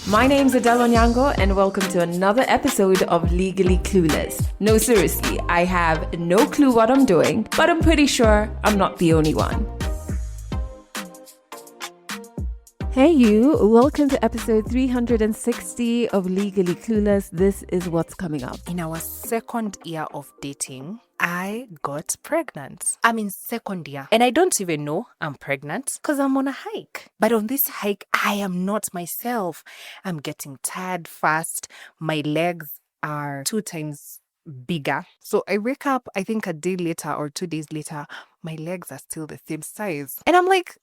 My name's Adele Onyango, and welcome to another episode of Legally Clueless. No, seriously, I have no clue what I'm doing, but I'm pretty sure I'm not the only one. Hey you, welcome to episode 360 of Legally Clueless. This is what's coming up. In our second year of dating, I got pregnant. I'm in second year and I don't even know I'm pregnant because I'm on a hike. But on this hike, I am not myself. I'm getting tired fast. My legs are 2 times bigger. So I wake up, I think a day later or 2 days later, my legs are still the same size. And I'm like,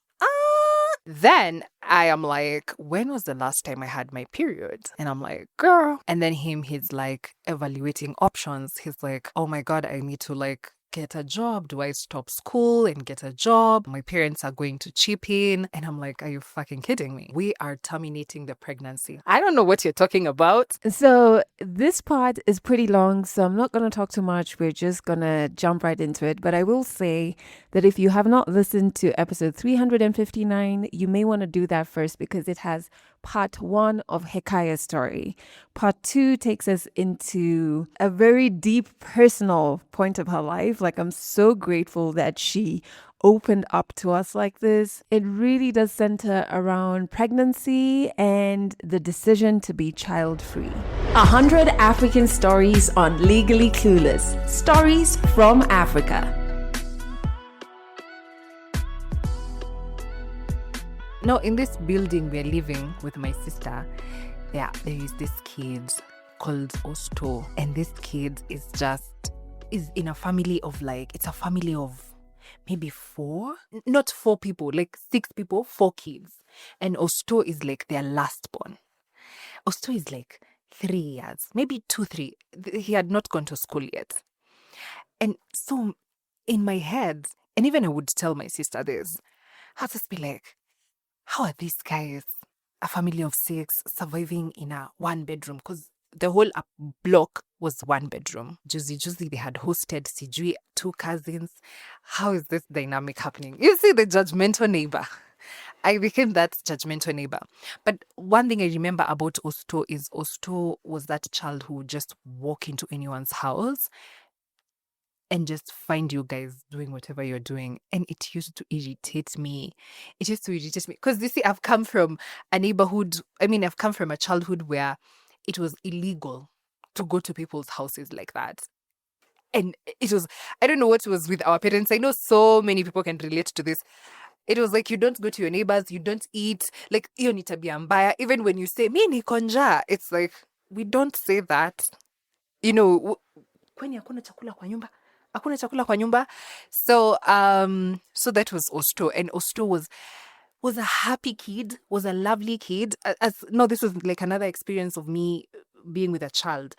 Then I am like, when was the last time I had my period? And I'm like, girl. And then he's like evaluating options. He's like, oh my God, I need to like get a job. Do I stop school and get a job? My parents are going to chip in. And I'm like, are you fucking kidding me? We are terminating the pregnancy. I don't know what you're talking about. So this part is pretty long, so I'm not going to talk too much. We're just going to jump right into it. But I will say that if you have not listened to episode 359, you may want to do that first because it has part 1 of Hekaya's story. Part 2 takes us into a very deep personal point of her life. Like, I'm so grateful that she opened up to us like this. It really does center around pregnancy and the decision to be child-free. 100 African stories on Legally Clueless. Stories from Africa. Now, in this building we're living with my sister, there is this kid called Osto. And this kid is in a family of it's a family of maybe 4, not 4 people, like 6 people, 4 kids. And Osto is like their last born. Osto is like 3 years, maybe 2, 3. He had not gone to school yet. And so in my head, and even I would tell my sister this, I'd just be like, how are these guys, a family of 6, surviving in a 1-bedroom? Because the whole block was 1 bedroom. Juicy, they had hosted Sijui 2 cousins. How is this dynamic happening? You see, the judgmental neighbor. I became that judgmental neighbor. But one thing I remember about Osto is Osto was that child who would just walk into anyone's house and just find you guys doing whatever you're doing. And it used to irritate me. Because you see, I've come from a childhood where it was illegal to go to people's houses like that. And it was, I don't know what was with our parents. I know so many people can relate to this. It was like, you don't go to your neighbors, you don't eat. Like, hiyo ni tabia mbaya. Even when you say, mi niko njaa, it's like, we don't say that. You know, kwenye hakuna chakula kwa nyumba. Hakuna chakula kwa nyumba. So that was Osto. And Osto was a happy kid, was a lovely kid. This was like another experience of me being with a child.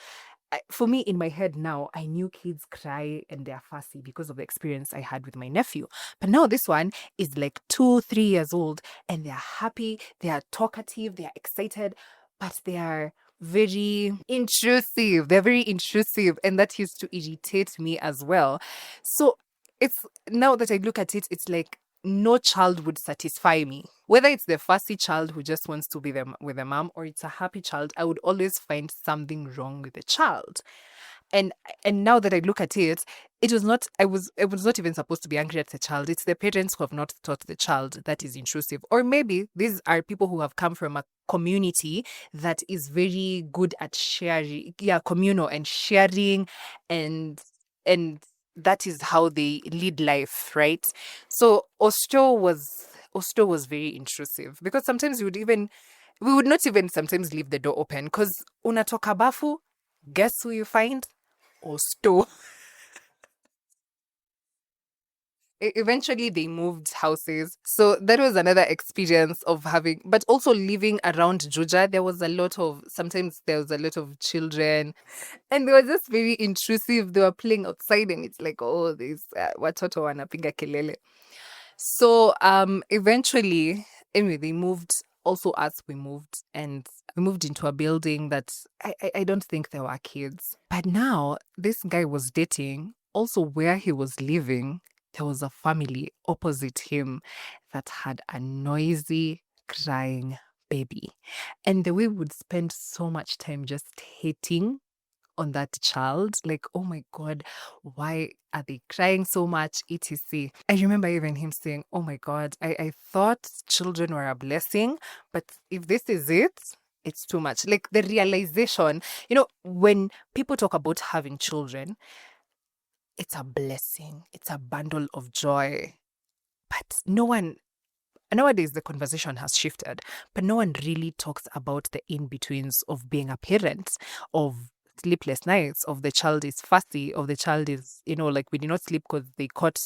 For me, in my head now, I knew kids cry and they're fussy because of the experience I had with my nephew. But now this one is like 2, 3 years old and they're happy, they are talkative, they are excited, but they are very intrusive. They're very intrusive, and that used to irritate me as well. So it's now that I look at it, it's like no child would satisfy me. Whether it's the fussy child who just wants to be with a mom, or it's a happy child, I would always find something wrong with the child. And now that I look at it, it was not even supposed to be angry at the child. It's the parents who have not taught the child that is intrusive. Or maybe these are people who have come from a community that is very good at sharing, communal and sharing, and that is how they lead life, right? So Osto was very intrusive because sometimes we would not even sometimes leave the door open because unatoka bafu, guess who you find? Osto. Eventually they moved houses. So that was another experience of having, but also living around Juja, sometimes there was a lot of children and they were just very intrusive. They were playing outside and it's like, oh, these watoto wanapiga kelele. So eventually, anyway, they moved. Also us, we moved into a building that I don't think there were kids. But now this guy was dating, also where he was living, there was a family opposite him that had a noisy crying baby. And the way we would spend so much time just hating on that child, like, oh my God, why are they crying so much, etc. I remember even him saying, oh my God, I thought children were a blessing, but if this is it, it's too much. Like the realization, when people talk about having children, it's a blessing, it's a bundle of joy, but nowadays the conversation has shifted, but no one really talks about the in-betweens of being a parent, of sleepless nights, of the child is fussy, of the child is, like we did not sleep because they caught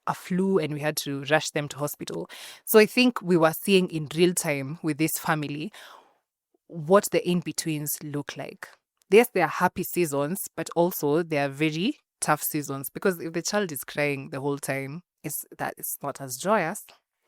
a flu and we had to rush them to hospital. So I think we were seeing in real time with this family what the in-betweens look like. Yes, there are happy seasons, but also there are very tough seasons, because if the child is crying the whole time, it's not as joyous.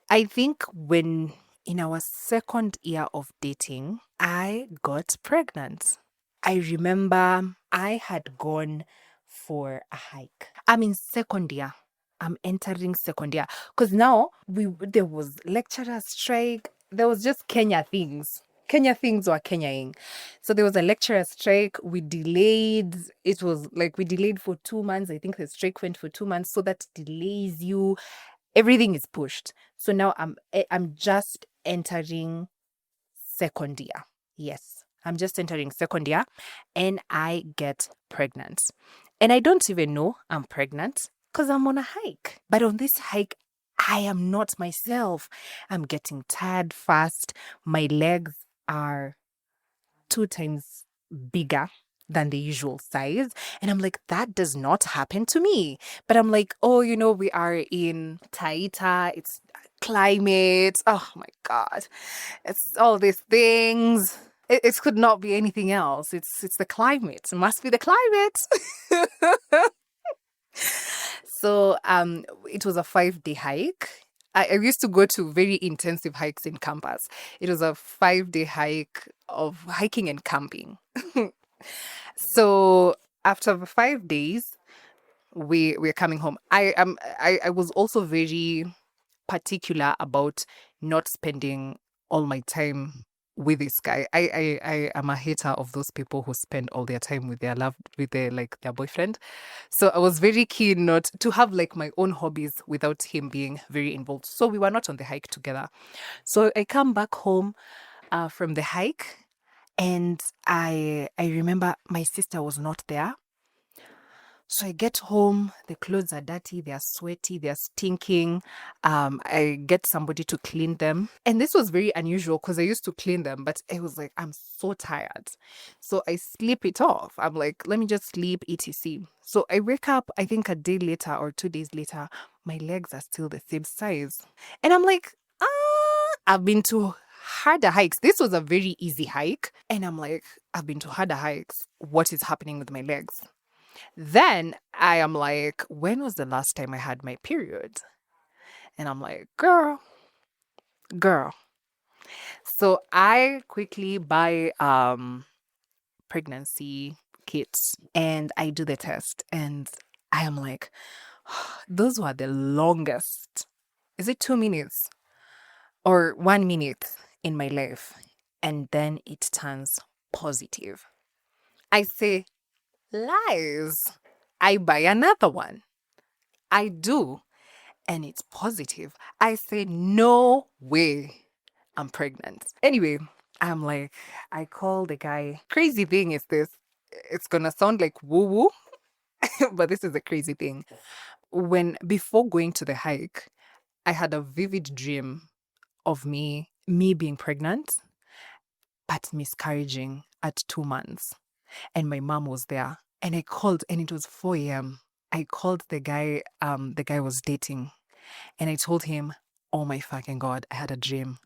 I think when in our second year of dating, I got pregnant. I remember I had gone for a hike. I'm in second year. I'm entering second year. Because now there was lecturer strike. There was just Kenya things. Kenya things were Kenyaing. So there was a lecturer strike. We delayed. It was like we delayed for 2 months. I think the strike went for 2 months. So that delays you. Everything is pushed. So now I'm just entering second year. Yes, I'm just entering second year and I get pregnant. And I don't even know I'm pregnant because I'm on a hike. But on this hike, I am not myself. I'm getting tired fast. My legs are 2 times bigger than the usual size. And I'm like, that does not happen to me. But I'm like, oh, we are in Taita. It's climate. Oh my God. It's all these things. It could not be anything else. It's the climate. It must be the climate. So it was a 5-day hike. I used to go to very intensive hikes in campus. It was a 5-day hike of hiking and camping. So after the 5 days, we're coming home. I was also very particular about not spending all my time with this guy. I am a hater of those people who spend all their time with their boyfriend. So I was very keen not to have like my own hobbies without him being very involved. So we were not on the hike together. So I come back home from the hike, and I remember my sister was not there. So I get home, the clothes are dirty, they are sweaty, they are stinking. I get somebody to clean them. And this was very unusual because I used to clean them, but it was like, I'm so tired. So I sleep it off. I'm like, let me just sleep, etc. So I wake up, I think a day later or 2 days later, my legs are still the same size. And I'm like, I've been to harder hikes. This was a very easy hike. And I'm like, I've been to harder hikes. What is happening with my legs? Then I am like, when was the last time I had my period? And I'm like, girl. So I quickly buy pregnancy kits and I do the test. And I am like, those were the longest. Is it 2 minutes or 1 minute in my life? And then it turns positive. I say, lies. I buy another one. I do. And it's positive. I say, no way I'm pregnant. Anyway, I'm like, I call the guy. Crazy thing is this. It's going to sound like woo woo, but this is a crazy thing. Before going to the hike, I had a vivid dream of me being pregnant, but miscarriaging at 2 months. And my mom was there. And I called, and it was 4 a.m. I called the guy was dating. And I told him, oh my fucking God, I had a dream.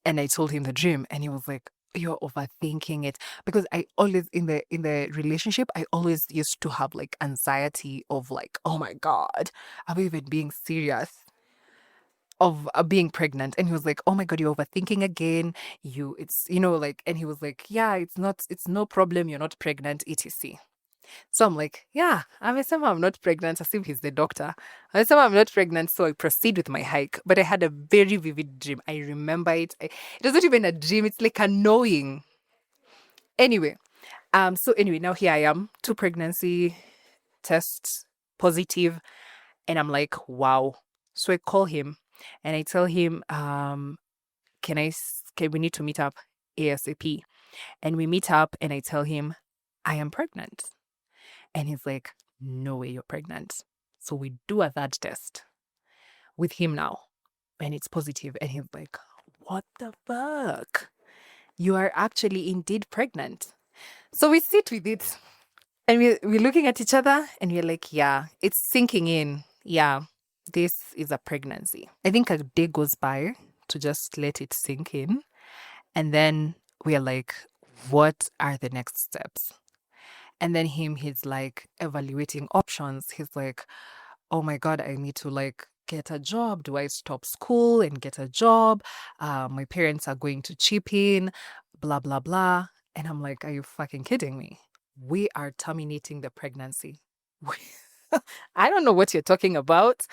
And I told him the dream, and he was like, you're overthinking it. Because I always, in the relationship, I always used to have like anxiety of like, oh my God, are we even being serious? Of being pregnant. And he was like, oh my God, you're overthinking again. And he was like, yeah, it's no problem. You're not pregnant, etc. So I'm like, yeah, I somehow I'm not pregnant, as if he's the doctor. I somehow I'm not pregnant, so I proceed with my hike. But I had a very vivid dream. I remember it. It wasn't even a dream, it's like a knowing. Anyway, so anyway, now here I am, two pregnancy tests positive, and I'm like, wow. So I call him and I tell him, can we need to meet up ASAP? And we meet up and I tell him, I am pregnant. And he's like, no way you're pregnant. So we do a third test with him now. And it's positive. And he's like, what the fuck? You are actually indeed pregnant. So we sit with it and we're looking at each other and we're like, yeah, it's sinking in. Yeah, this is a pregnancy. I think a day goes by to just let it sink in. And then we're like, what are the next steps? And then he's like evaluating options. He's like, oh my God, I need to like get a job. Do I stop school and get a job? My parents are going to chip in, blah, blah, blah. And I'm like, are you fucking kidding me? We are terminating the pregnancy. I don't know what you're talking about.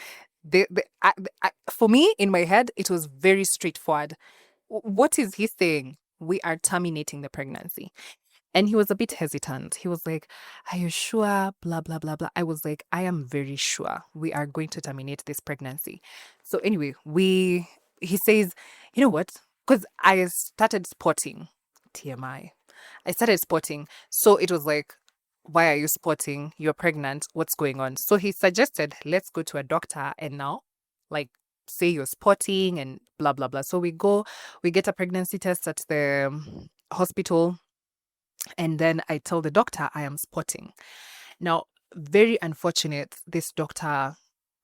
For me, in my head, it was very straightforward. What is he saying? We are terminating the pregnancy. And he was a bit hesitant. He was like, are you sure? Blah, blah, blah, blah. I was like, I am very sure we are going to terminate this pregnancy. So anyway, he says, you know what? Because I started spotting TMI. I started spotting. So it was like, why are you spotting? You're pregnant. What's going on? So he suggested, let's go to a doctor and now, like, say you're spotting and blah, blah, blah. So we get a pregnancy test at the hospital. And then I tell the doctor I am spotting. Now, very unfortunate, this doctor,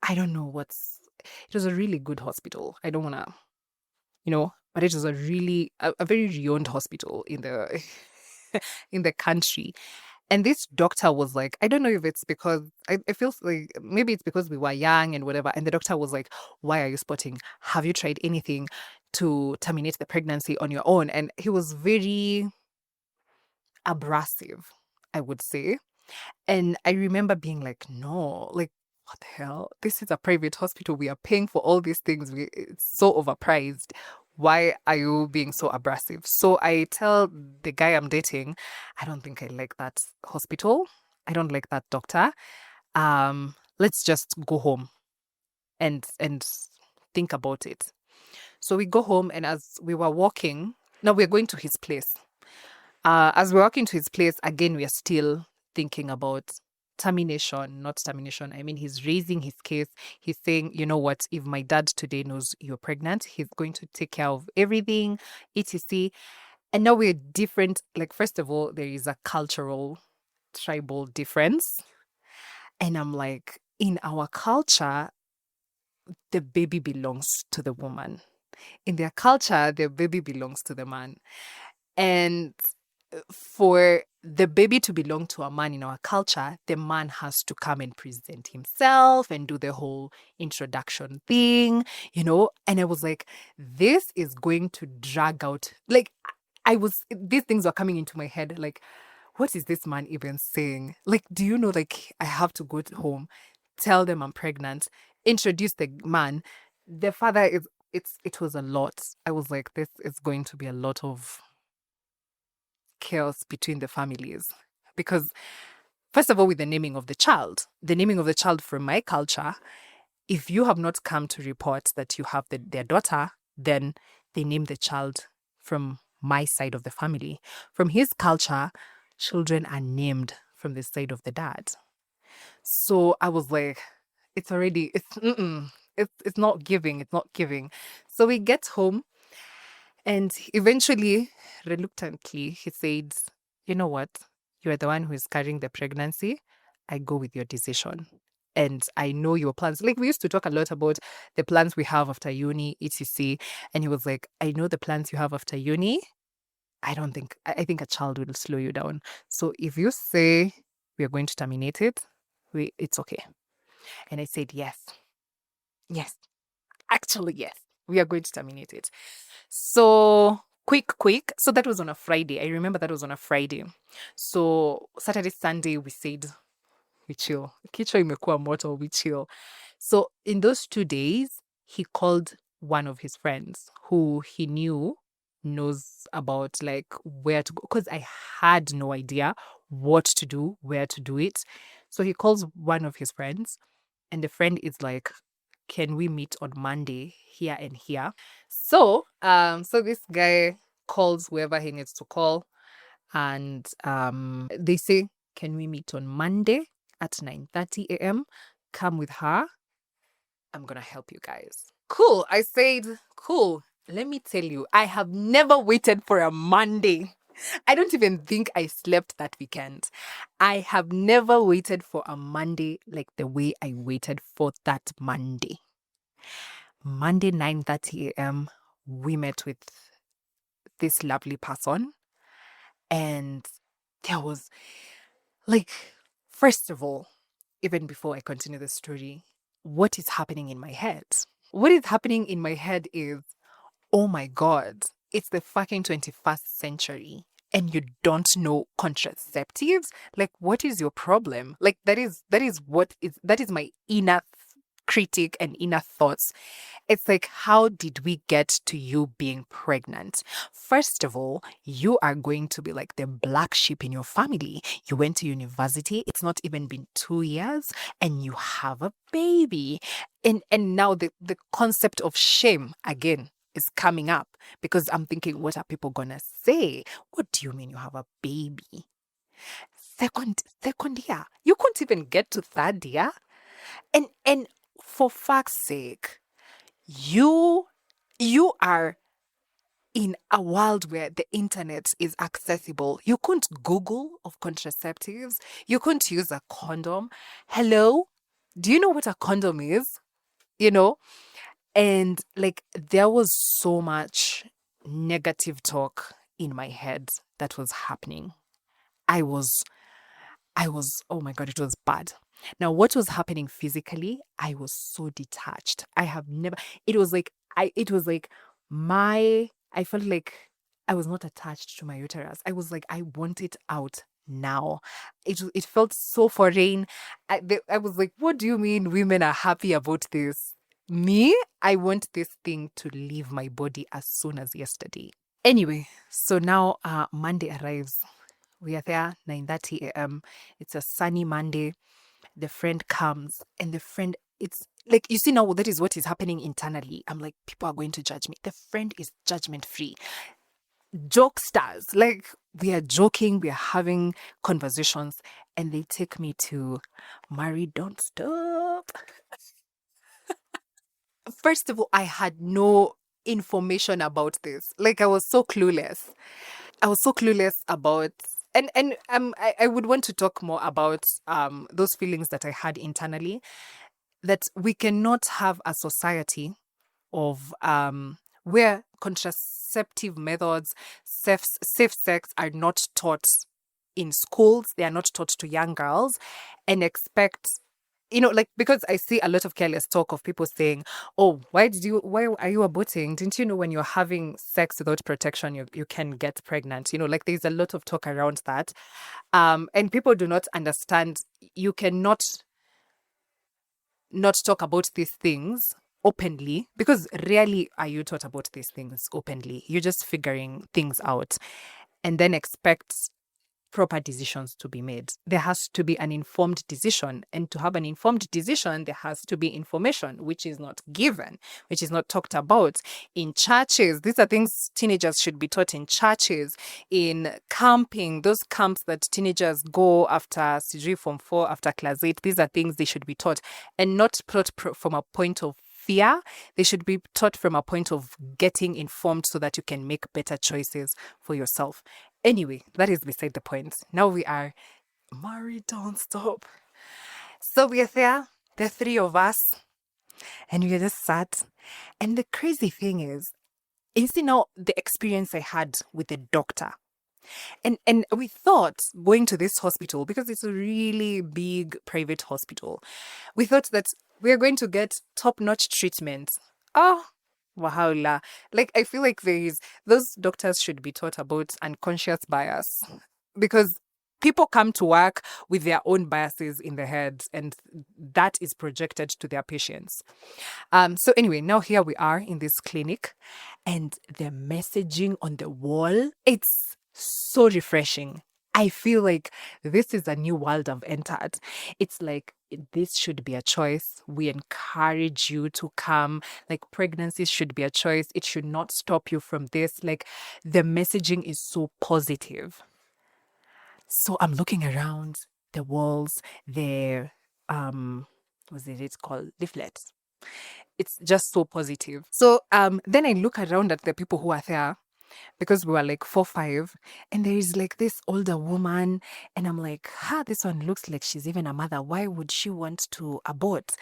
I don't know it was a really good hospital. I don't want to, but it was a very renowned hospital in the, in the country. And this doctor was like, I don't know if it's because I feel like maybe it's because we were young and whatever. And the doctor was like, why are you spotting? Have you tried anything to terminate the pregnancy on your own? And he was very abrasive, I would say. And I remember being like, no, like, what the hell? This is a private hospital. We are paying for all these things. It's so overpriced. Why are you being so abrasive? So I tell the guy I'm dating, I don't think I like that hospital. I don't like that doctor. Let's just go home and think about it. So we go home, and as we were walking, now we're going to his place. As we're walking to his place, again, we are still thinking about termination, not termination. I mean, he's raising his case. He's saying, you know what, if my dad today knows you're pregnant, he's going to take care of everything, etc. And now we're different. Like, first of all, there is a cultural, tribal difference. And I'm like, in our culture, the baby belongs to the woman. In their culture, the baby belongs to the man. And for the baby to belong to a man in our culture, the man has to come and present himself and do the whole introduction thing, And I was like, this is going to drag out. Like, these things were coming into my head. Like, what is this man even saying? Like, do you know, like, I have to go home, tell them I'm pregnant, introduce the man. The father it was a lot. I was like, this is going to be a lot of chaos between the families. Because, first of all, with the naming of the child from my culture, if you have not come to report that you have their daughter, then they name the child from my side of the family. From his culture, children are named from the side of the dad. So I was like, it's not giving. It's not giving. So we get home, and eventually, reluctantly, he said, you know what? You're the one who is carrying the pregnancy. I go with your decision. And I know your plans. Like, we used to talk a lot about the plans we have after uni, etc. And he was like, I know the plans you have after uni. I think a child will slow you down. So if you say we are going to terminate it, it's okay. And I said, yes. Yes. Actually, yes. We are going to terminate it. So quick. So that was on a Friday. I remember that was on a Friday. So Saturday, Sunday, we said we chill. Kichwa imekuwa moto, we chill. So in those 2 days, he called one of his friends who he knew knows about like where to go, because I had no idea what to do, where to do it. So he calls one of his friends, and the friend is like, can we meet on Monday here and here? So this guy calls whoever he needs to call, and they say, can we meet on Monday at 9:30 a.m.? Come with her. I'm gonna help you guys. Cool. I said, cool. Let me tell you, I have never waited for a Monday. I don't even think I slept that weekend. I have never waited for a Monday like the way I waited for that Monday. Monday, 9:30 a.m., we met with this lovely person. And there was like, first of all, even before I continue the story, what is happening in my head? What is happening in my head is, oh my God, it's the fucking 21st century and you don't know contraceptives? Like, what is your problem? Like, that is my inner critic and inner thoughts. It's like, how did we get to you being pregnant? First of all, you are going to be like the black sheep in your family. You went to university, it's not even been 2 years, and you have a baby. And now the concept of shame again is coming up, because I'm thinking, what are people gonna say? What do you mean you have a baby? Second year. You couldn't even get to third year. And for fuck's sake, you you are in a world where the internet is accessible. You couldn't Google of contraceptives. You couldn't use a condom. Hello? Do you know what a condom is? You know? And like, there was so much negative talk in my head that was happening. I was oh my God, it was bad. Now, what was happening physically, I was so detached. I have never, it was like, I felt like I was not attached to my uterus. I was like, I want it out now. It felt so foreign. I was like, what do you mean women are happy about this? Me, I want this thing to leave my body as soon as yesterday. Anyway, so now Monday arrives. We are there, 9:30 a.m. It's a sunny Monday. The friend comes, and the friend, it's like, you see now, that is what is happening internally. I'm like, people are going to judge me. The friend is judgment free. Jokesters, like, we are joking, we are having conversations, and they take me to Mary, don't stop. First of all, I had no information about this. Like, I was so clueless. I was so clueless about, and I would want to talk more about those feelings that I had internally, that we cannot have a society of where contraceptive methods, safe sex are not taught in schools, they are not taught to young girls, and expect, like, because I see a lot of careless talk of people saying, oh, why are you aborting? Didn't you know when you're having sex without protection, you can get pregnant? Like, there's a lot of talk around that. And people do not understand, you cannot not talk about these things openly, because rarely are you taught about these things openly. You're just figuring things out, and then expect proper decisions to be made. There has to be an informed decision. And to have an informed decision, there has to be information, which is not given, which is not talked about in churches. These are things teenagers should be taught in churches, in camping, those camps that teenagers go after CG Form 4, after Class 8. These are things they should be taught, and not taught from a point of fear. They should be taught from a point of getting informed so that you can make better choices for yourself. Anyway, that is beside the point. Now we are married, don't stop. So we are there, the three of us, and we are just sat. And the crazy thing is, you see now the experience I had with the doctor. And we thought, going to this hospital, because it's a really big private hospital, we thought that we're going to get top-notch treatment. Oh, Wahala. Like, I feel like those doctors should be taught about unconscious bias because people come to work with their own biases in their heads, and that is projected to their patients. So anyway, now here we are in this clinic, and the messaging on the wall, it's so refreshing. I feel like this is a new world I've entered. It's like this should be a choice. We encourage you to come. Like, pregnancy should be a choice. It should not stop you from this. Like, the messaging is so positive. So I'm looking around the walls, the what's it called? Leaflets. It's just so positive. So then I look around at the people who are there because we were like 4, 5, and there is like this older woman, and I'm like, this one looks like she's even a mother. Why would she want to abort?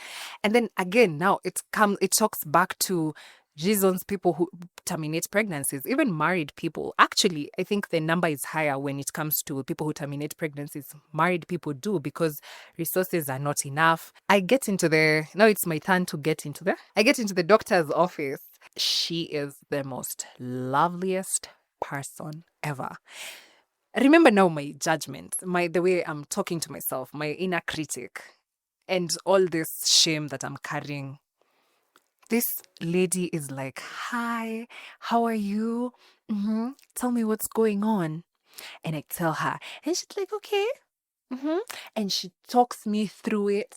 And then again, now it talks back to reasons people who terminate pregnancies, even married people. Actually, I think the number is higher when it comes to people who terminate pregnancies. Married people do because resources are not enough. Now it's my turn to I get into the doctor's office. She is the most loveliest person ever. Remember now my judgment, the way I'm talking to myself, my inner critic, and all this shame that I'm carrying. This lady is like, "Hi, how are you? Tell me what's going on." And I tell her, and she's like, "Okay." And she talks me through it,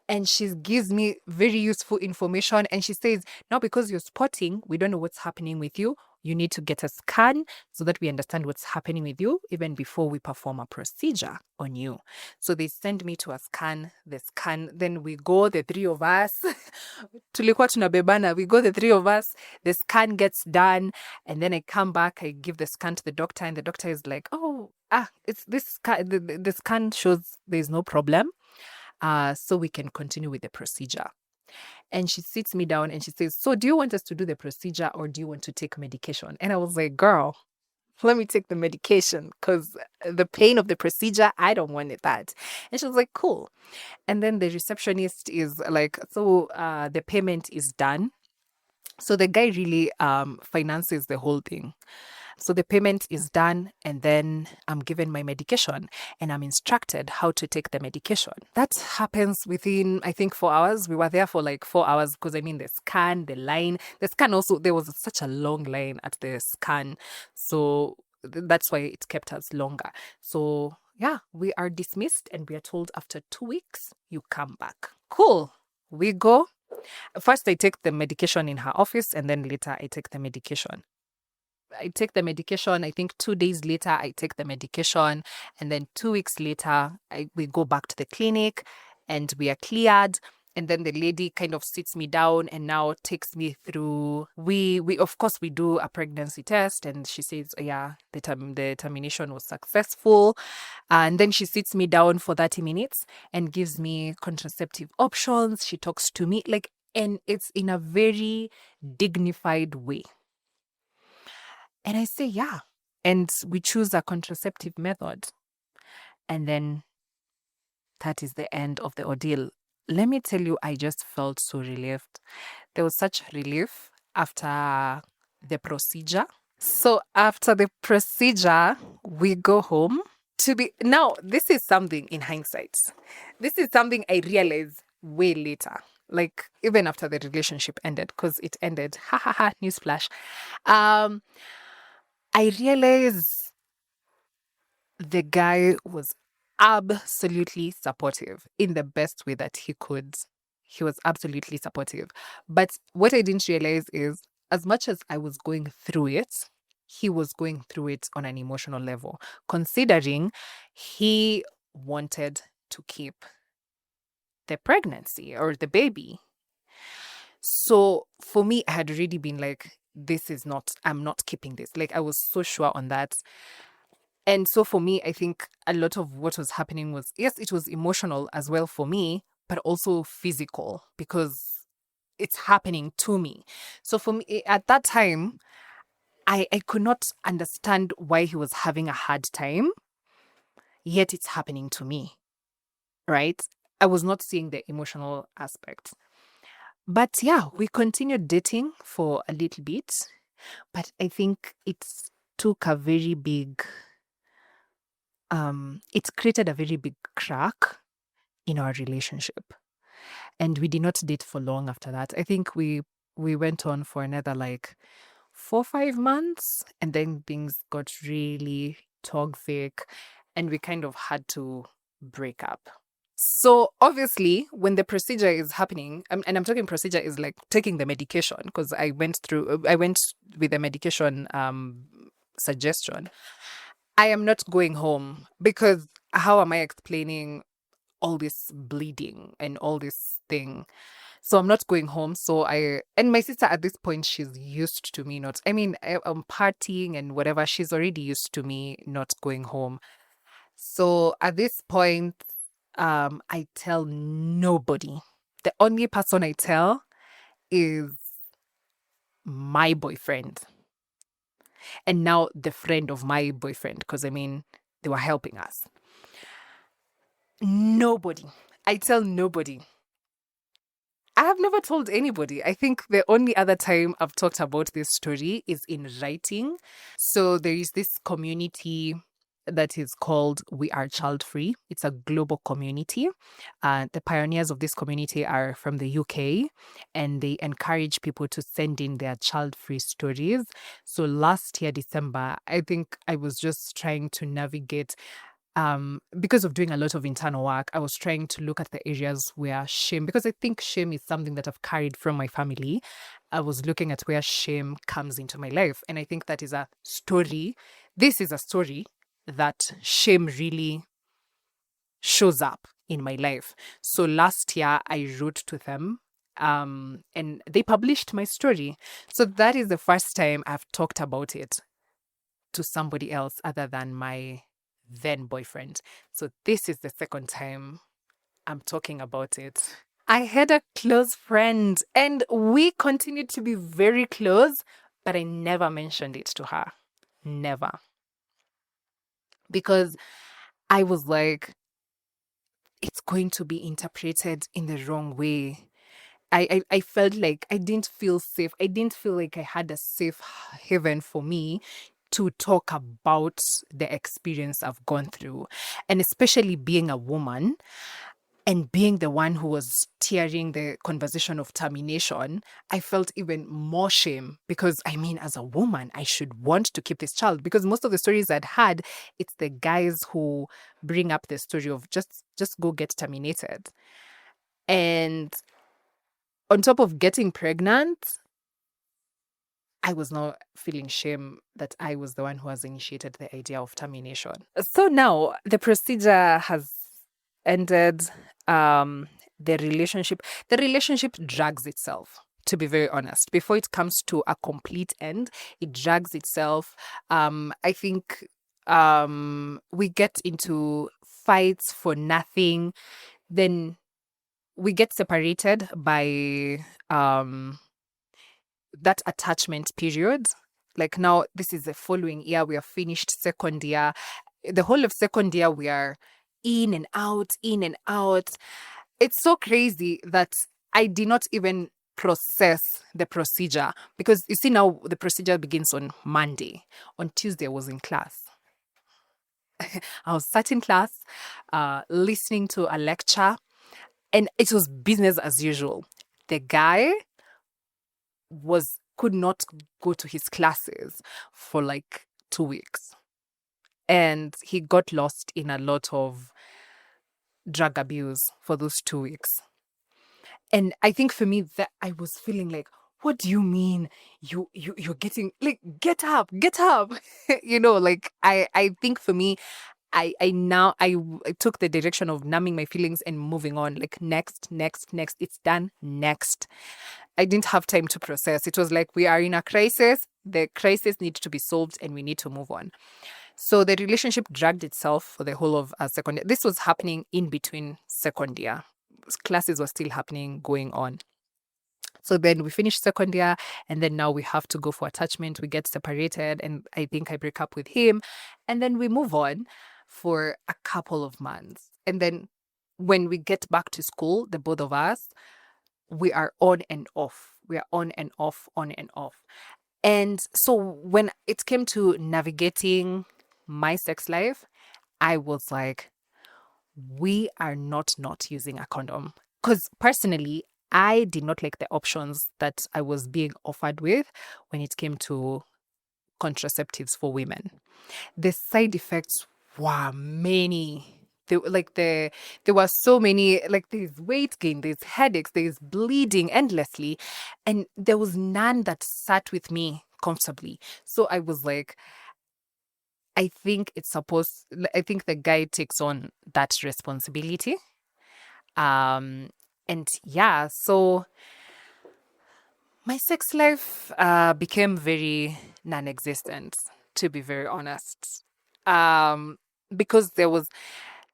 and she gives me very useful information. And she says, "Now, because you're spotting, we don't know what's happening with you. You need to get a scan so that we understand what's happening with you even before we perform a procedure on you." So they send me to the scan, then we go, the three of us. Tulikuwa tunabebana. We go, the three of us. The scan gets done, and then I come back. I give the scan to the doctor, and the doctor is like, "Oh, it's this scan. The scan shows there's no problem. So we can continue with the procedure." And she sits me down and she says, "So do you want us to do the procedure or do you want to take medication?" And I was like, "Girl, let me take the medication because the pain of the procedure, I don't want that." And she was like, "Cool." And then the receptionist is like, "So the payment is done." So the guy really finances the whole thing. So the payment is done, and then I'm given my medication and I'm instructed how to take the medication. That happens within, I think, 4 hours. We were there for like 4 hours because I mean, the scan also, there was such a long line at the scan. So that's why it kept us longer. So yeah, we are dismissed and we are told after 2 weeks, you come back. Cool. We go. First, I take the medication in her office, and then later I take the medication. I take the medication. I think 2 days later, I take the medication. And then 2 weeks later, we go back to the clinic and we are cleared. And then the lady kind of sits me down and now takes me through. We of course we do a pregnancy test, and she says, "Oh, yeah, the termination was successful." And then she sits me down for 30 minutes and gives me contraceptive options. She talks to me and it's in a very dignified way. And I say, "Yeah." And we choose a contraceptive method. And then that is the end of the ordeal. Let me tell you, I just felt so relieved. There was such relief after the procedure. So after the procedure, we go home. Now, this is something in hindsight. This is something I realized way later. Like, even after the relationship ended, because it ended. Ha ha ha, newsflash. Um, I realized the guy was absolutely supportive in the best way that he could. He was absolutely supportive. But what I didn't realize is, as much as I was going through it, he was going through it on an emotional level, considering he wanted to keep the pregnancy or the baby. So for me, I had already been like, I'm not keeping this. Like, I was so sure on that. And so for me, I think a lot of what was happening was, yes, it was emotional as well for me, but also physical because it's happening to me. So for me, at that time, I could not understand why he was having a hard time, yet it's happening to me, right? I was not seeing the emotional aspect. But yeah, we continued dating for a little bit, but I think it's took a very big it created a very big crack in our relationship. And we did not date for long after that. I think we went on for another like 4 5 months, and then things got really toxic and we kind of had to break up. So obviously, when the procedure is happening, and I'm talking procedure is like taking the medication, because I went with the medication suggestion. I am not going home because how am I explaining all this bleeding and all this thing? So I'm not going home. So and my sister at this point, she's used to me not, I'm partying and whatever. She's already used to me not going home. So at this point, I tell nobody. The only person I tell is my boyfriend, and now the friend of my boyfriend, because they were helping us. Nobody. I tell nobody. I have never told anybody. I think the only other time I've talked about this story is in writing. So there is this community that is called We Are Childfree. It's a global community. The pioneers of this community are from the UK, and they encourage people to send in their child-free stories. So last year, December, I think I was just trying to navigate because of doing a lot of internal work. I was trying to look at the areas where shame, because I think shame is something that I've carried from my family. I was looking at where shame comes into my life. And I think that is a story. This is a story that shame really shows up in my life. So last year I wrote to them, and they published my story. So that is the first time I've talked about it to somebody else other than my then boyfriend. So this is the second time I'm talking about it. I had a close friend and we continued to be very close, but I never mentioned it to her. Never. Because I was like, it's going to be interpreted in the wrong way. I felt like I didn't feel safe. I didn't feel like I had a safe haven for me to talk about the experience I've gone through. And especially being a woman and being the one who was steering the conversation of termination, I felt even more shame because as a woman, I should want to keep this child, because most of the stories I'd had, it's the guys who bring up the story of just go get terminated. And on top of getting pregnant, I was now feeling shame that I was the one who has initiated the idea of termination. So now the procedure has ended. The relationship drags itself. To be very honest, before it comes to a complete end, it drags itself. I think we get into fights for nothing. Then we get separated by that attachment period. Like now, this is the following year, we are finished second year. The whole of second year, we are in and out, in and out. It's so crazy that I did not even process the procedure, because you see, now the procedure begins on Monday. On Tuesday, I was in class. I was sat in class, listening to a lecture, and it was business as usual. The guy could not go to his classes for like 2 weeks. And he got lost in a lot of drug abuse for those 2 weeks. And I think for me that I was feeling like, what do you mean you're getting, like, get up, get up? Like I think for me, I took the direction of numbing my feelings and moving on. Like, next, next, next, it's done, next. I didn't have time to process. It was like, we are in a crisis. The crisis needs to be solved and we need to move on. So the relationship dragged itself for the whole of second year. This was happening in between second year. Classes were still happening, going on. So then we finished second year, and then now we have to go for attachment. We get separated, and I think I break up with him. And then we move on for a couple of months. And then when we get back to school, the both of us, we are on and off. We are on and off, on and off. And so when it came to navigating my sex life, I was like, we are not using a condom. Because personally, I did not like the options that I was being offered with when it came to contraceptives for women. The side effects were many. There were so many, like there's weight gain, there's headaches, there's bleeding endlessly, and there was none that sat with me comfortably. So I was like, I think the guy takes on that responsibility. Um and yeah, so my sex life became very non-existent, to be very honest. Um because there was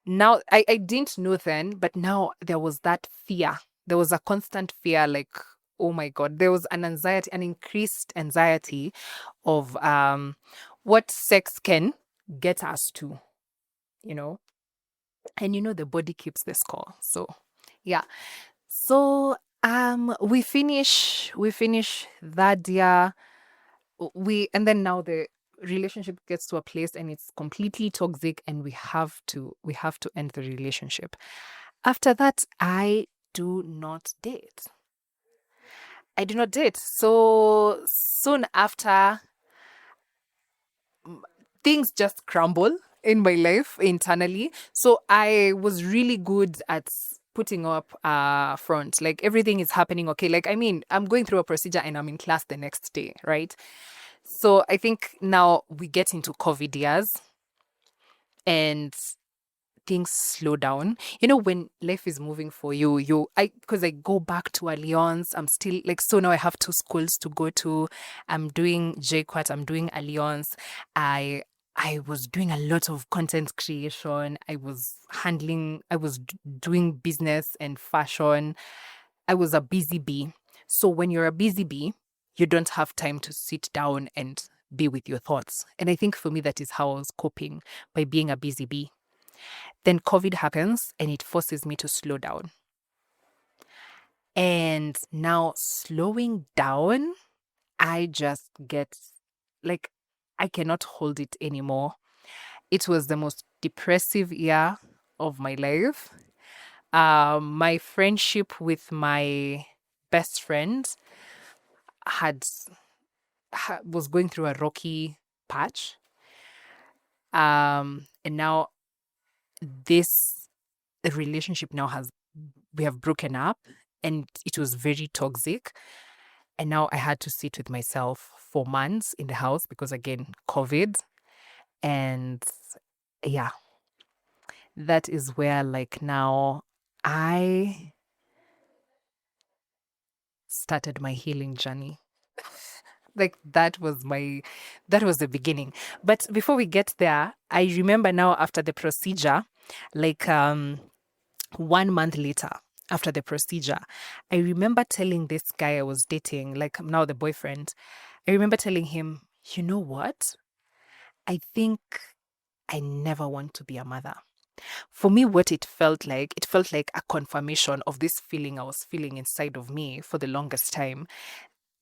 now I didn't know then, but now there was that fear. There was a constant fear, like, oh my God, there was an anxiety, an increased anxiety of what sex can get us to, you know. And the body keeps the score. So yeah. So we finish that year. And then now the relationship gets to a place and it's completely toxic, and we have to end the relationship. After that, I do not date. I do not date. So soon after, things just crumble in my life internally. So I was really good at putting up front, like everything is happening okay. Like, I mean, I'm going through a procedure and I'm in class the next day, right? So I think now we get into COVID years and things slow down. When life is moving for you, because I go back to Alliance, I'm still like, so now I have two schools to go to. I'm doing JQuat, I'm doing Alliance. I was doing a lot of content creation. I was doing business and fashion. I was a busy bee. So when you're a busy bee, you don't have time to sit down and be with your thoughts. And I think for me, that is how I was coping, by being a busy bee. Then COVID happens and it forces me to slow down. And now slowing down, I just get like, I cannot hold it anymore. It was the most depressive year of my life. My friendship with my best friend had was going through a rocky patch. And now this relationship now has we have broken up, and it was very toxic. And now I had to sit with myself for months in the house because, again, COVID. And yeah, that is where, like, now I started my healing journey. Like, that was the beginning. But before we get there, I remember now, after the procedure, like 1 month later, after the procedure, I remember telling this guy I was dating, like now the boyfriend, I remember telling him, you know what? I think I never want to be a mother. For me, what it felt like a confirmation of this feeling I was feeling inside of me for the longest time,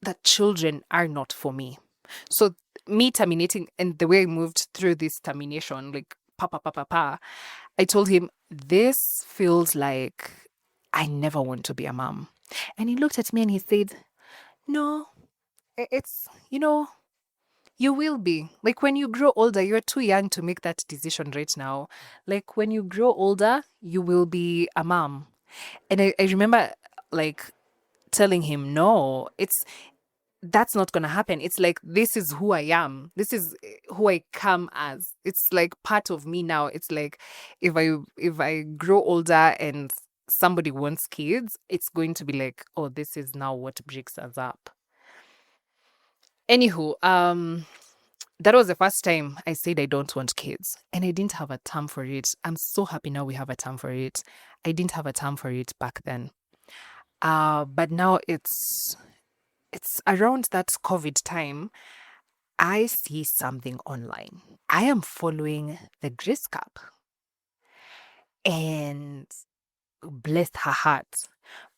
that children are not for me. So me terminating, and the way I moved through this termination, like pa pa pa pa pa, I told him, this feels like I never want to be a mom. And he looked at me and he said, no, it's, you will be. Like, when you grow older, you're too young to make that decision right now. Like, when you grow older, you will be a mom. And I remember, like, telling him, no, that's not gonna happen. It's like, this is who I am. This is who I come as. It's like part of me now. It's like, if I grow older and somebody wants kids, it's going to be like, oh, this is now what breaks us up. Anywho, that was the first time I said I don't want kids, and I didn't have a term for it. I'm so happy now we have a term for it. I didn't have a term for it back then. But now it's around that COVID time. I see something online. I am following the Grace Cup, and bless her heart,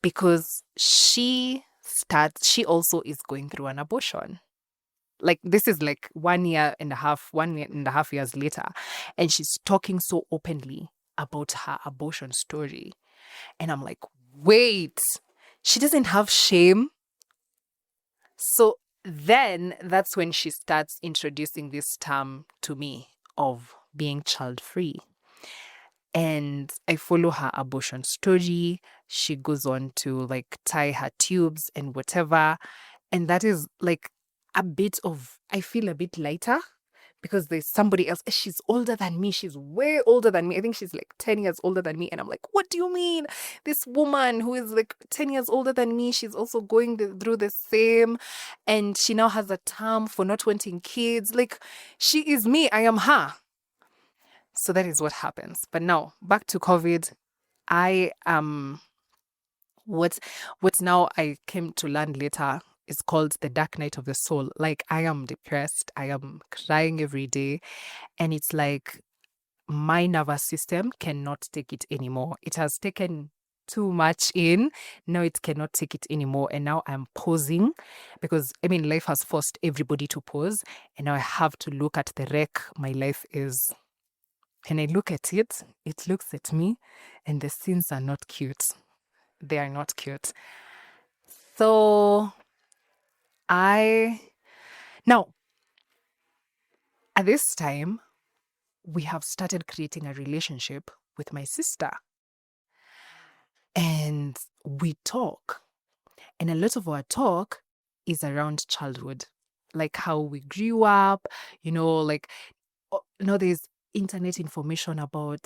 because she also is going through an abortion. Like this is like 1.5 years later, and she's talking so openly about her abortion story. And I'm like, wait, she doesn't have shame. So then that's when she starts introducing this term to me of being child free. And I follow her abortion story. She goes on to like tie her tubes and whatever. And that is like I feel a bit lighter because there's somebody else. She's older than me. She's way older than me. I think she's like 10 years older than me. And I'm like, what do you mean? This woman who is like 10 years older than me, she's also going through the same. And she now has a term for not wanting kids. Like, she is me. I am her. So that is what happens. But now back to COVID. I what now I came to learn later is called the dark night of the soul. Like, I am depressed. I am crying every day. And it's like my nervous system cannot take it anymore. It has taken too much in. Now it cannot take it anymore. And now I'm pausing because I mean, life has forced everybody to pause. And now I have to look at the wreck my life is. And I look at it, it looks at me, and the scenes are not cute. They are not cute. So now, at this time, we have started creating a relationship with my sister. And we talk. And a lot of our talk is around childhood, like how we grew up, like there's internet information about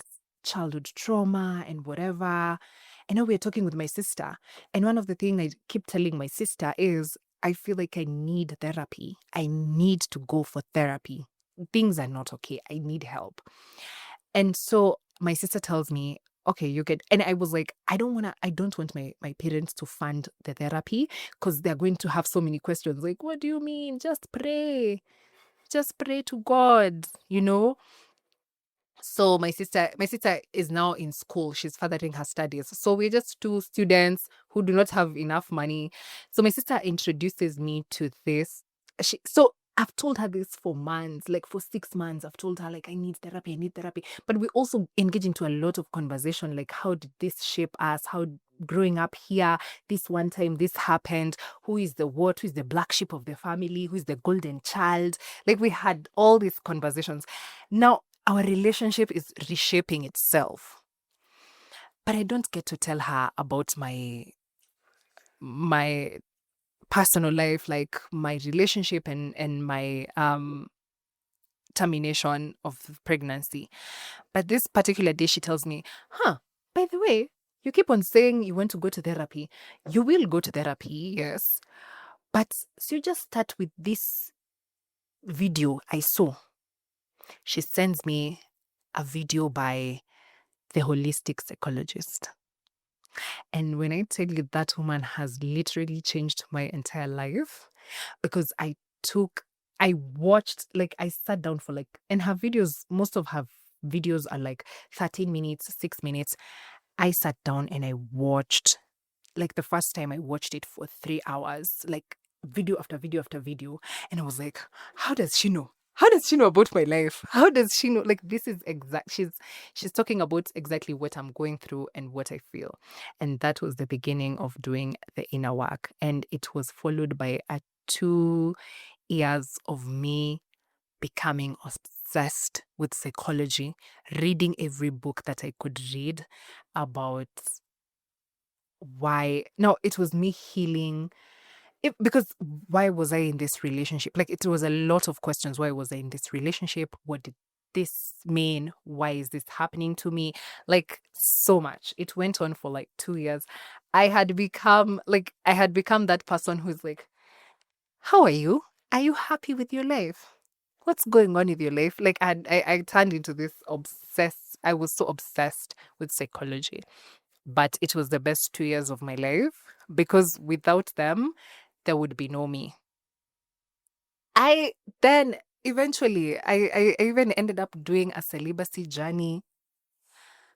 childhood trauma and whatever. And now we're talking with my sister. And one of the things I keep telling my sister is I feel like I need therapy. I need to go for therapy. Things are not okay. I need help. And so my sister tells me, okay, you get, and I was like, I don't want my parents to fund the therapy because they're going to have so many questions. Like, what do you mean? Just pray to God, So my sister is now in school. She's furthering her studies. So we're just two students who do not have enough money. So my sister introduces me to this. So I've told her this for months, like for 6 months. I've told her like I need therapy. But we also engage into a lot of conversation, like how did this shape us? How growing up here, this one time this happened. Who is the what? Who is the black sheep of the family? Who is the golden child? Like we had all these conversations. Now our relationship is reshaping itself. But I don't get to tell her about my personal life, like my relationship and my termination of pregnancy. But this particular day she tells me, by the way, you keep on saying you want to go to therapy. You will go to therapy, yes. But so you just start with this video I saw. She sends me a video by the holistic psychologist. And when I tell you that woman has literally changed my entire life, because I watched, like I sat down for and her videos, most of her videos are like 13 minutes, 6 minutes. I sat down and I watched, like the first time I watched it for 3 hours, like video after video after video. And I was like, how does she know? How does she know about my life? How does she know? Like, this is she's talking about exactly what I'm going through and what I feel. And that was the beginning of doing the inner work. And it was followed by 2 years of me becoming obsessed with psychology, reading every book that I could read about why. No, it was me healing. Because why was I in this relationship? Like, it was a lot of questions. Why was I in this relationship? What did this mean? Why is this happening to me? Like, so much. It went on for like 2 years. I had become that person who's like, how are you? Are you happy with your life? What's going on with your life? Like, I turned into this I was so obsessed with psychology. But it was the best 2 years of my life because without them, there would be no me. I then eventually, I even ended up doing a celibacy journey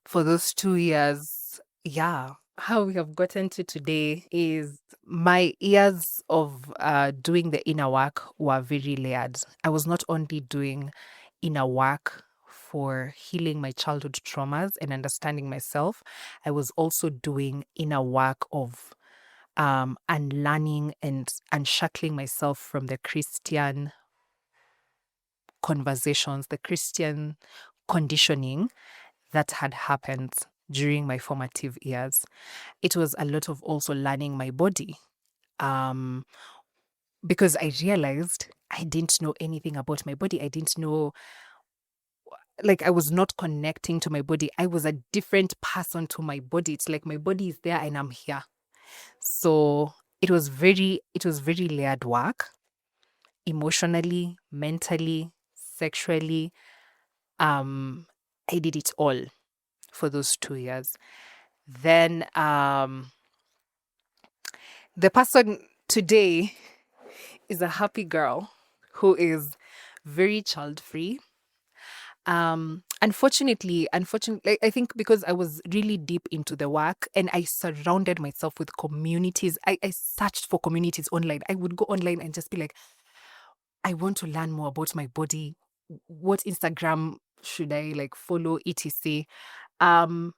for those 2 years. Yeah. how we have gotten to today is my years of doing the inner work were very layered. I was not only doing inner work for healing my childhood traumas and understanding myself, I was also doing inner work of unlearning and unshackling myself from the Christian conversations, the Christian conditioning that had happened during my formative years. It was a lot of also learning my body, um, because I realized I didn't know anything about my body. I didn't know, like, I was not connecting to my body. I was a different person to my body. It's like my body is there and I'm here. So it was very layered work, emotionally, mentally, sexually. Um, I did it all for those 2 years. Then the person today is a happy girl who is very child free. Unfortunately, I think because I was really deep into the work and I surrounded myself with communities. I searched for communities online. I would go online and just be like, I want to learn more about my body. What Instagram should I like follow, etc. Um,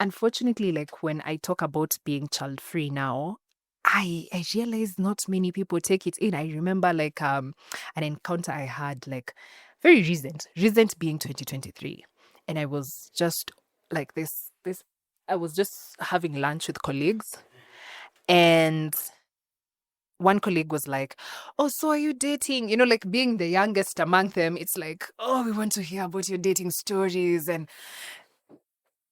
Unfortunately, like when I talk about being child free now, I realize not many people take it in. I remember like an encounter I had like very recent being 2023. And I was just like this I was just having lunch with colleagues, and one colleague was like, "Oh, so are you dating?" You know, like being the youngest among them, it's like, "Oh, we want to hear about your dating stories." And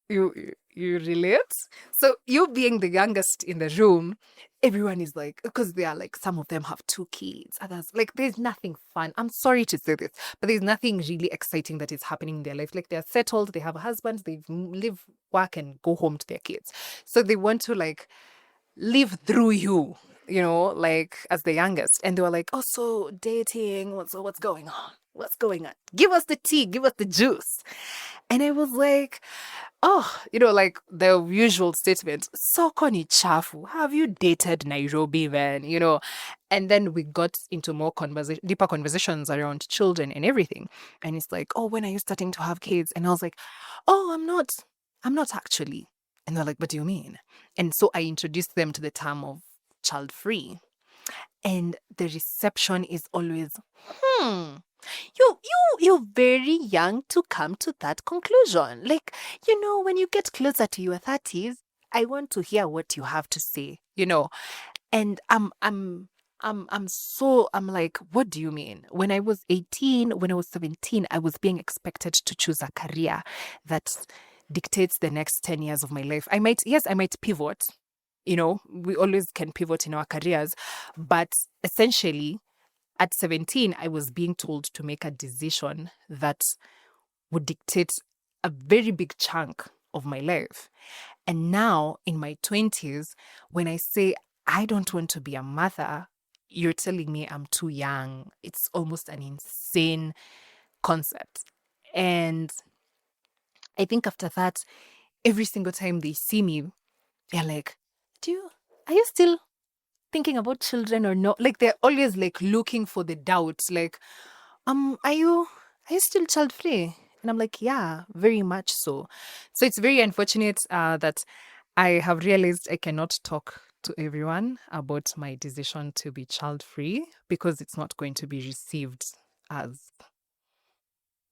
you relate. So you being the youngest in the room, everyone is like, because they are like, some of them have 2 kids, others like, there's nothing fun. I'm sorry to say this, but there's nothing really exciting that is happening in their life. Like they're settled, they have husbands, they live, work, and go home to their kids. So they want to like live through you, like as the youngest. And they were like, "Oh, so dating, what's going on? What's going on? Give us the tea, give us the juice." And I was like, oh, like the usual statement, soko ni chafu. Have you dated Nairobi then? And then we got into more deeper conversations around children and everything. And it's like, "Oh, when are you starting to have kids?" And I was like, "Oh, I'm not actually." And they're like, "What do you mean?" And so I introduced them to the term of child free. And the reception is always, hmm, you're very young to come to that conclusion. Like, when you get closer to your 30s, I want to hear what you have to say. And I'm like, "What do you mean?" When I was 18, when I was 17, I was being expected to choose a career that dictates the next 10 years of my life. I might pivot. We always can pivot in our careers, but essentially at 17, I was being told to make a decision that would dictate a very big chunk of my life. And now in my 20s, when I say I don't want to be a mother, you're telling me I'm too young. It's almost an insane concept. And I think after that, every single time they see me, they're like, are you still thinking about children or not? Like they're always like looking for the doubt. Like, are you still child free? And I'm like, yeah, very much so. So it's very unfortunate that I have realized I cannot talk to everyone about my decision to be child free, because it's not going to be received as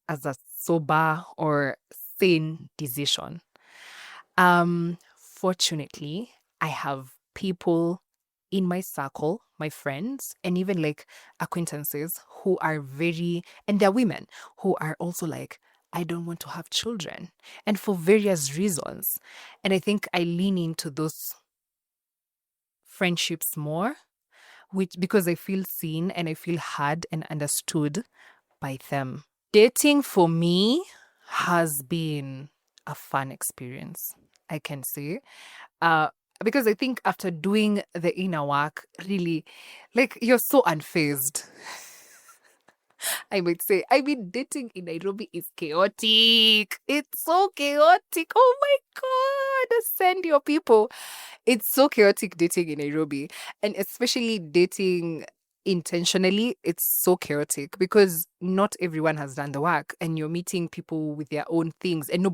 a sober or sane decision. Fortunately, I have people in my circle, my friends, and even like acquaintances who are and they're women who are also like, "I don't want to have children," and for various reasons. And I think I lean into those friendships more, which because I feel seen and I feel heard and understood by them. Dating for me has been a fun experience, I can say. Uh, because I think after doing the inner work, really, like you're so unfazed. I might say, I mean, dating in Nairobi is chaotic. It's so chaotic. Oh my God. Send your people. It's so chaotic dating in Nairobi. And especially dating intentionally, it's so chaotic because not everyone has done the work and you're meeting people with their own things and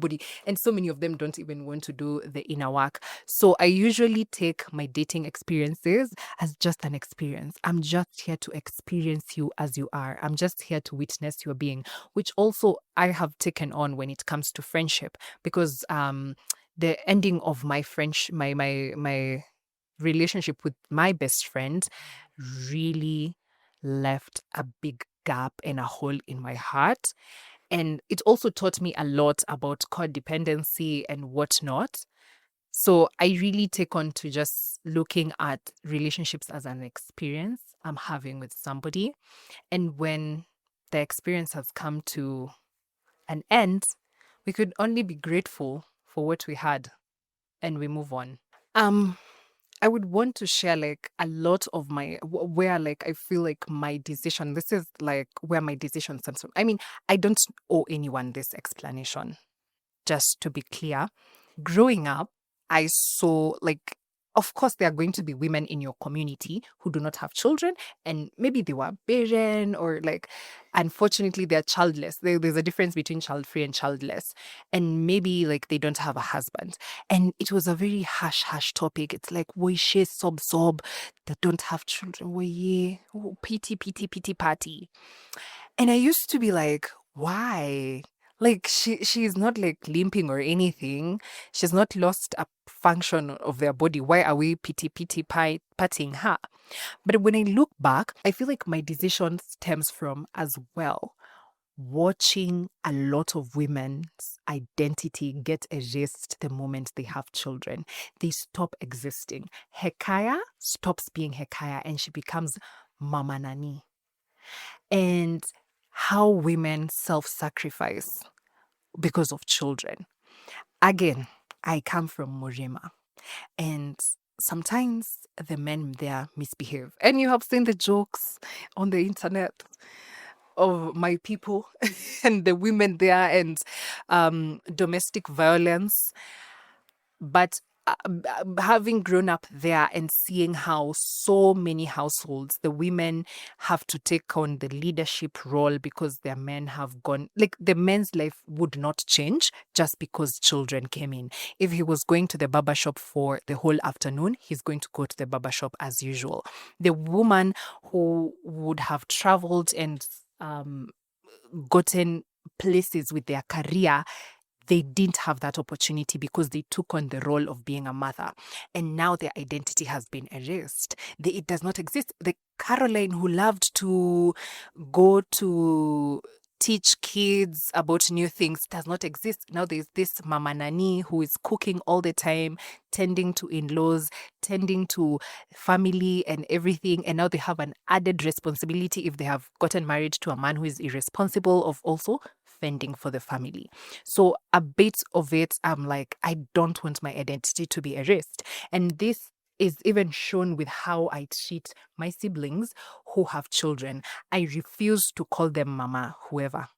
so many of them don't even want to do the inner work. So I usually take my dating experiences as just an experience. I'm just here to experience you as you are. I'm just here to witness your being, which also I have taken on when it comes to friendship because the ending of my relationship with my best friend really left a big gap and a hole in my heart. And it also taught me a lot about codependency and whatnot. So I really take on to just looking at relationships as an experience I'm having with somebody. And when the experience has come to an end, we could only be grateful for what we had and we move on. Um, I would want to share like a lot of where like I feel like my decision. This is like where my decision stems from. I mean, I don't owe anyone this explanation. Just to be clear, growing up, I saw like, of course, there are going to be women in your community who do not have children, and maybe they were barren or like, unfortunately, they're childless. There's a difference between childfree and childless, and maybe like they don't have a husband. And it was a very hush topic. It's like, we she sob that don't have children. We oh, pity party. And I used to be like, why? Like she's not like limping or anything. She's not lost a function of their body. Why are we patting her? But when I look back, I feel like my decision stems from as well watching a lot of women's identity get erased the moment they have children. They stop existing. Hekaya stops being Hekaya and she becomes Mama Nani. And how women self-sacrifice because of children. Again, I come from Murima, and sometimes the men there misbehave. And you have seen the jokes on the internet of my people and the women there and domestic violence. But having grown up there and seeing how so many households, the women have to take on the leadership role because their men have gone, like the men's life would not change just because children came in. If he was going to the barber shop for the whole afternoon, he's going to go to the barber shop as usual. The woman who would have traveled and gotten places with their career, they didn't have that opportunity because they took on the role of being a mother. And now their identity has been erased. It does not exist. The Caroline who loved to go to teach kids about new things does not exist. Now there's this Mama Nani who is cooking all the time, tending to in-laws, tending to family and everything. And now they have an added responsibility if they have gotten married to a man who is irresponsible of also fending for the family. So a bit of it, I'm like, I don't want my identity to be erased. And this is even shown with how I treat my siblings who have children. I refuse to call them mama, whoever.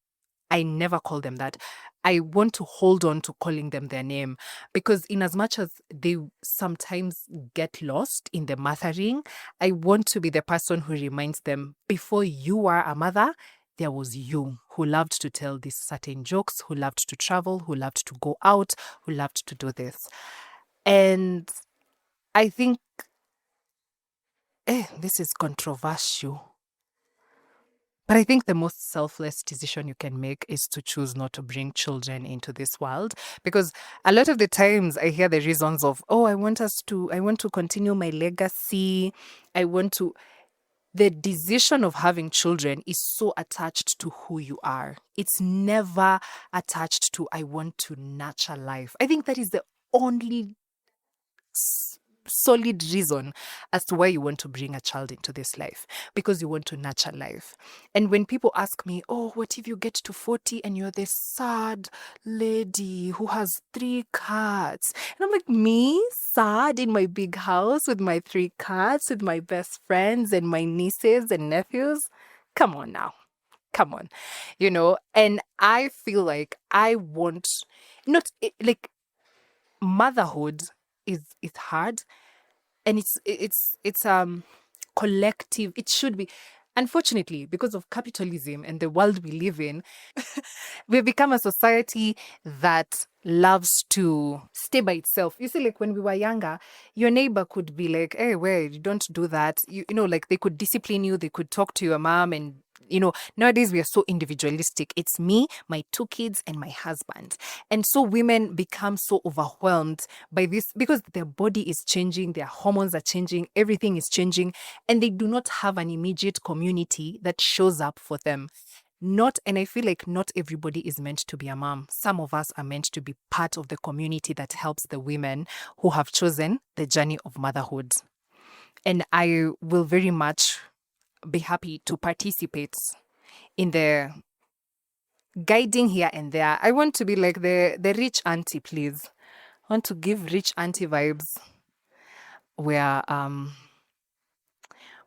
I never call them that. I want to hold on to calling them their name because, in as much as they sometimes get lost in the mothering, I want to be the person who reminds them before you were a mother, there was you who loved to tell these certain jokes, who loved to travel, who loved to go out, who loved to do this. And I think this is controversial. But I think the most selfless decision you can make is to choose not to bring children into this world. Because a lot of the times I hear the reasons of, oh, I want to continue my legacy. I want to. The decision of having children is so attached to who you are. It's never attached to, I want to nurture life. I think that is the only solid reason as to why you want to bring a child into this life, because you want to nurture life. And when people ask me, oh, what if you get to 40 and you're this sad lady who has 3 cats? And I'm like, me sad in my big house with my 3 cats, with my best friends and my nieces and nephews? Come on now. Come on, and I feel like I want not like motherhood is hard, and it's collective. It should be. Unfortunately, because of capitalism and the world we live in, we've become a society that loves to stay by itself. You see, like when we were younger, your neighbor could be like, hey, wait, don't do that. Like they could discipline you, they could talk to your mom. And, nowadays we are so individualistic. It's me, my two kids, and my husband. And so women become so overwhelmed by this because their body is changing, their hormones are changing, everything is changing, and they do not have an immediate community that shows up for them. And I feel like not everybody is meant to be a mom. Some of us are meant to be part of the community that helps the women who have chosen the journey of motherhood. And I will very much be happy to participate in the guiding here and there. I want to be like the rich auntie, please. I want to give rich auntie vibes where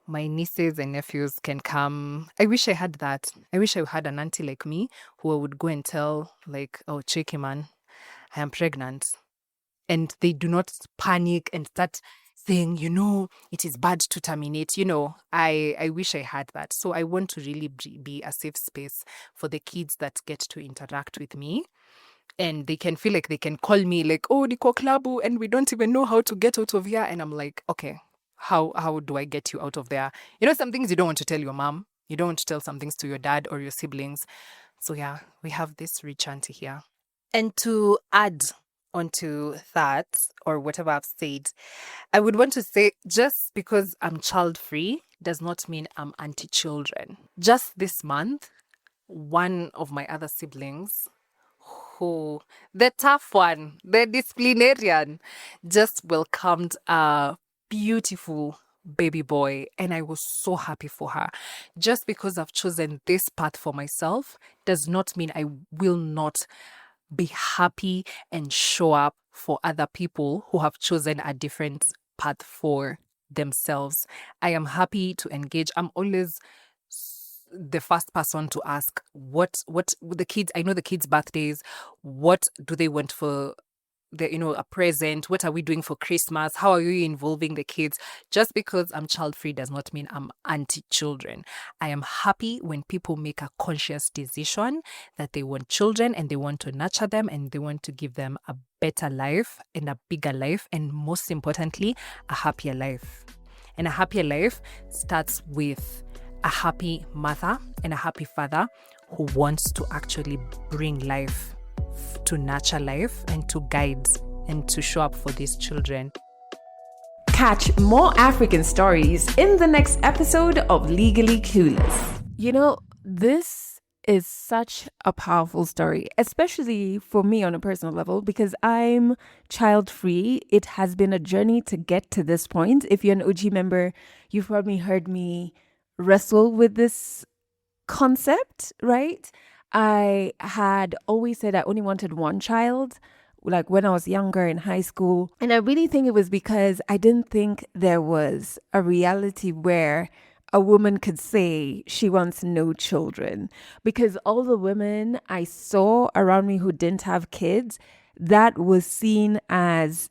my nieces and nephews can come. I wish I had that. I wish I had an auntie like me who would go and tell, like, oh, cheeky man, I am pregnant. And they do not panic and start saying, it is bad to terminate. I wish I had that. So I want to really be a safe space for the kids that get to interact with me. And they can feel like they can call me like, oh, Niko Klabu, and we don't even know how to get out of here. And I'm like, okay, how do I get you out of there? Some things you don't want to tell your mom. You don't want to tell some things to your dad or your siblings. So yeah, we have this rich auntie here. And to add onto that, or whatever I've said, I would want to say just because I'm child free does not mean I'm anti-children. Just this month, one of my other siblings, who the tough one, the disciplinarian, just welcomed a beautiful baby boy, and I was so happy for her. Just because I've chosen this path for myself does not mean I will not be happy and show up for other people who have chosen a different path for themselves. I am happy to engage. I'm always the first person to ask what the kids, I know the kids' birthdays, what do they want for a present? What are we doing for Christmas? How are you involving the kids? Just because I'm child free does not mean I'm anti-children. I am happy when people make a conscious decision that they want children and they want to nurture them and they want to give them a better life and a bigger life, and most importantly, a happier life. And a happier life starts with a happy mother and a happy father who wants to actually bring life, to nurture life, and to guide and to show up for these children. Catch more African stories in the next episode of Legally Clueless. This is such a powerful story, especially for me on a personal level, because I'm child free. It has been a journey to get to this point. If you're an OG member, you've probably heard me wrestle with this concept, right? I had always said I only wanted one child, like when I was younger in high school. And I really think it was because I didn't think there was a reality where a woman could say she wants no children. Because all the women I saw around me who didn't have kids, that was seen as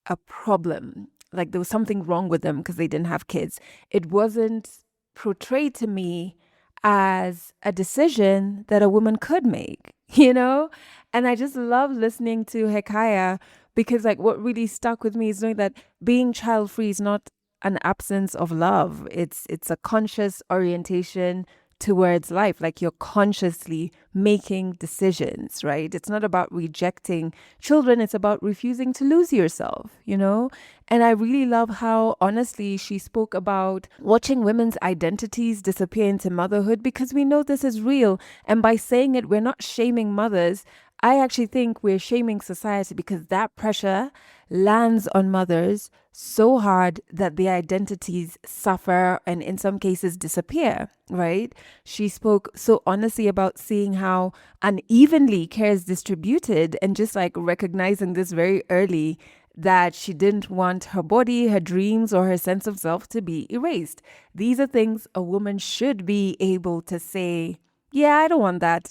a problem. Like there was something wrong with them because they didn't have kids. It wasn't portrayed to me as a decision that a woman could make, And I just love listening to Hekaya because like what really stuck with me is knowing that being child free is not an absence of love. It's a conscious orientation towards life. Like you're consciously making decisions, right? It's not about rejecting children. It's about refusing to lose yourself, And I really love how honestly she spoke about watching women's identities disappear into motherhood because we know this is real. And by saying it, we're not shaming mothers. I actually think we're shaming society because that pressure lands on mothers so hard that their identities suffer and in some cases disappear, right? She spoke so honestly about seeing how unevenly care is distributed and just like recognizing this very early that she didn't want her body, her dreams, or her sense of self to be erased. These are things a woman should be able to say yeah, I don't want that.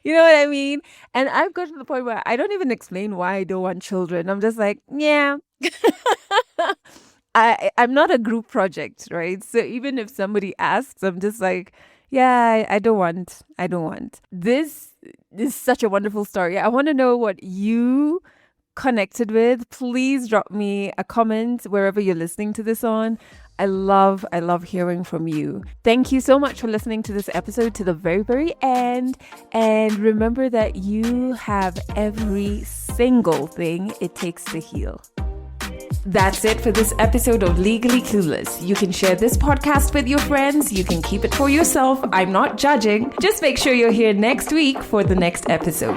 You know what I mean? And I've got to the point where I don't even explain why I don't want children. I'm just like, yeah. I'm not a group project, right? So even if somebody asks, I'm just like, yeah, I don't want. I don't want. This is such a wonderful story. I want to know what you connected with. Please drop me a comment wherever you're listening to this on. I love hearing from you. Thank you so much for listening to this episode to the very, very end. And remember that you have every single thing it takes to heal. That's it for this episode of Legally Clueless. You can share this podcast with your friends. You can keep it for yourself. I'm not judging. Just make sure you're here next week for the next episode.